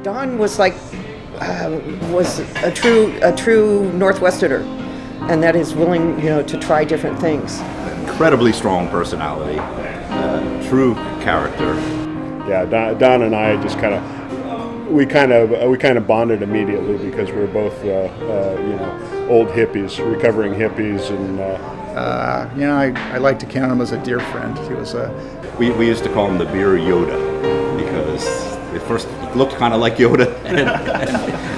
Don was like was a true Northwesterner, and that is willing, to try different things. Incredibly strong personality, true character. Yeah, Don and I just kind of bonded immediately because we were both old hippies, recovering hippies, and I like to count him as a dear friend. He was We used to call him the beer Yoda because at first he looked kind of like Yoda,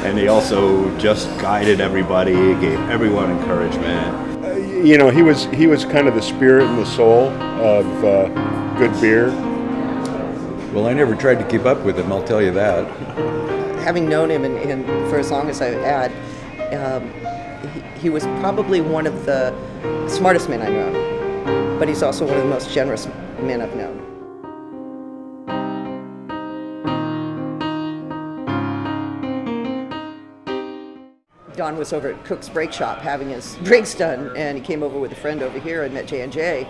and he also just guided everybody, gave everyone encouragement. He was kind of the spirit and the soul of good beer. Well, I never tried to keep up with him, I'll tell you that. Having known him and for as long as I've had, he was probably one of the smartest men I know, but he's also one of the most generous men I've known. Don was over at Cook's Brake Shop having his brakes done, and he came over with a friend over here and met J&J.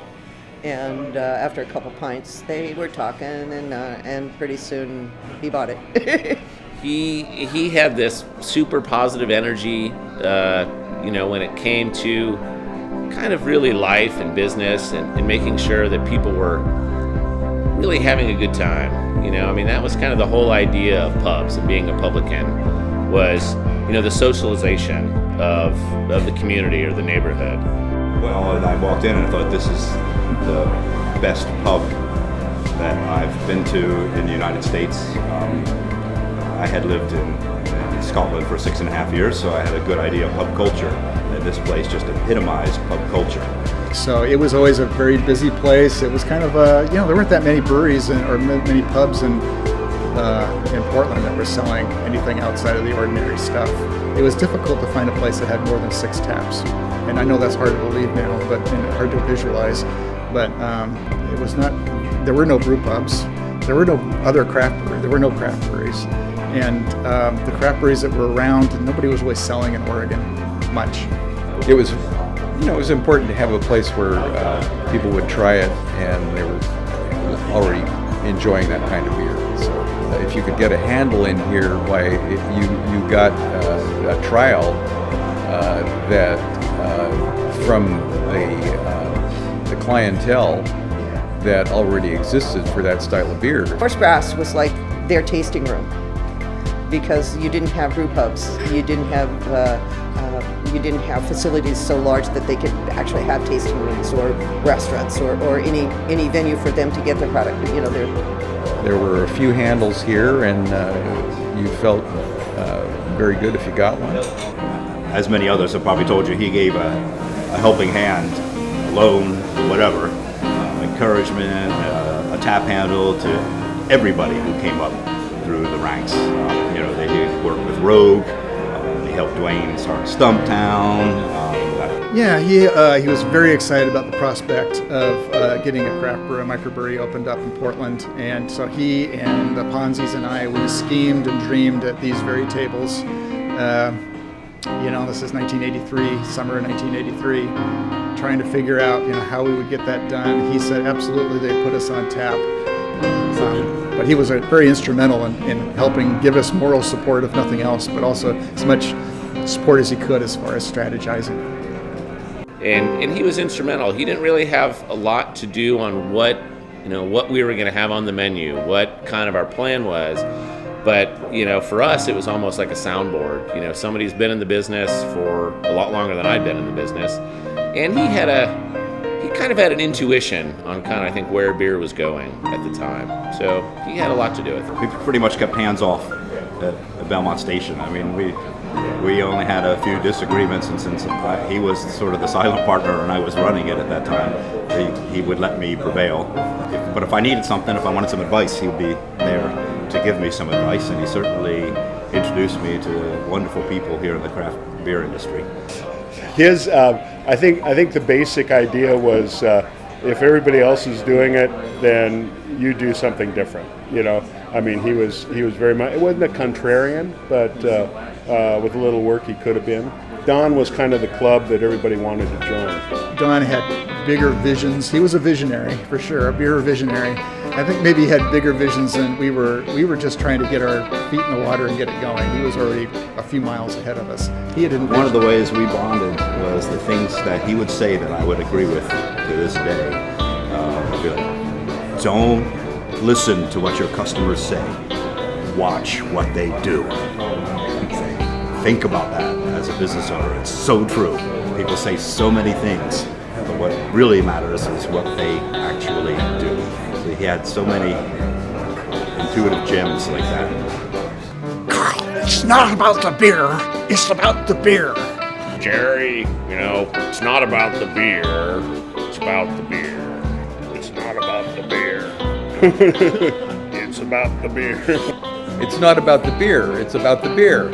And after a couple pints, they were talking, and pretty soon he bought it. He had this super positive energy, when it came to kind of really life and business and making sure that people were really having a good time. That was kind of the whole idea of pubs and being a publican was, the socialization of the community or the neighborhood. Well, and I walked in and I thought, this is the best pub that I've been to in the United States. I had lived in Scotland for 6.5 years, so I had a good idea of pub culture, and this place just epitomized pub culture. So it was always a very busy place. It was kind of there weren't that many breweries or many pubs in Portland that were selling anything outside of the ordinary stuff. It was difficult to find a place that had more than 6 taps. And I know that's hard to believe now, and hard to visualize. But it was not. There were no brew pubs. There were no other craft breweries. There were no craft breweries, and the craft breweries that were around, nobody was really selling in Oregon much. It was, it was important to have a place where people would try it, and they were already enjoying that kind of beer. So if you could get a handle in here, why you got a trial that from the clientele that already existed for that style of beer. Horse Grass was like their tasting room because you didn't have brew pubs, you didn't have facilities so large that they could actually have tasting rooms or restaurants or any venue for them to get their product. There were a few handles here, and you felt very good if you got one. As many others have probably told you, he gave a helping hand, a loan, whatever, encouragement, a tap handle to everybody who came up through the ranks. They did work with Rogue. They helped Dwayne start Stumptown. Yeah, he was very excited about the prospect of getting a craft brew, a microbrewery opened up in Portland, and so he and the Ponzis and I, we schemed and dreamed at these very tables. This is 1983, summer of 1983, trying to figure out, how we would get that done. He said absolutely they'd put us on tap. But he was very instrumental in helping give us moral support, if nothing else, but also as much support as he could as far as strategizing. And he was instrumental. He didn't really have a lot to do on what we were going to have on the menu, what kind of our plan was. But, for us, it was almost like a soundboard. Somebody who's been in the business for a lot longer than I'd been in the business. And he kind of had an intuition on kind of, I think, where beer was going at the time. So he had a lot to do with it. We pretty much kept hands off at Belmont Station. We only had a few disagreements, and since he was sort of the silent partner and I was running it at that time, he would let me prevail. But if I needed something, if I wanted some advice, he would be there to give me some advice, and he certainly introduced me to wonderful people here in the craft beer industry. I think the basic idea was if everybody else is doing it, then you do something different. He was very much. It wasn't a contrarian, but with a little work he could have been. Don was kind of the club that everybody wanted to join. Don had bigger visions. He was a visionary, for sure, a beer visionary. I think maybe he had bigger visions than we were. We were just trying to get our feet in the water and get it going. He was already a few miles ahead of us. He had One of the ways we bonded was the things that he would say that I would agree with to this day. He'd be like, don't listen to what your customers say. Watch what they do. Think about that as a business owner. It's so true. People say so many things, but what really matters is what they actually do. So he had so many intuitive gems like that. It's not about the beer, it's about the beer. Jerry, it's not about the beer, it's about the beer. It's not about the beer. It's about the beer. It's not about the beer, it's about the beer.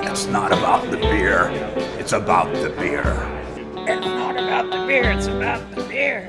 It's not about the beer. It's about the beer. It's not about the beer, it's about the beer.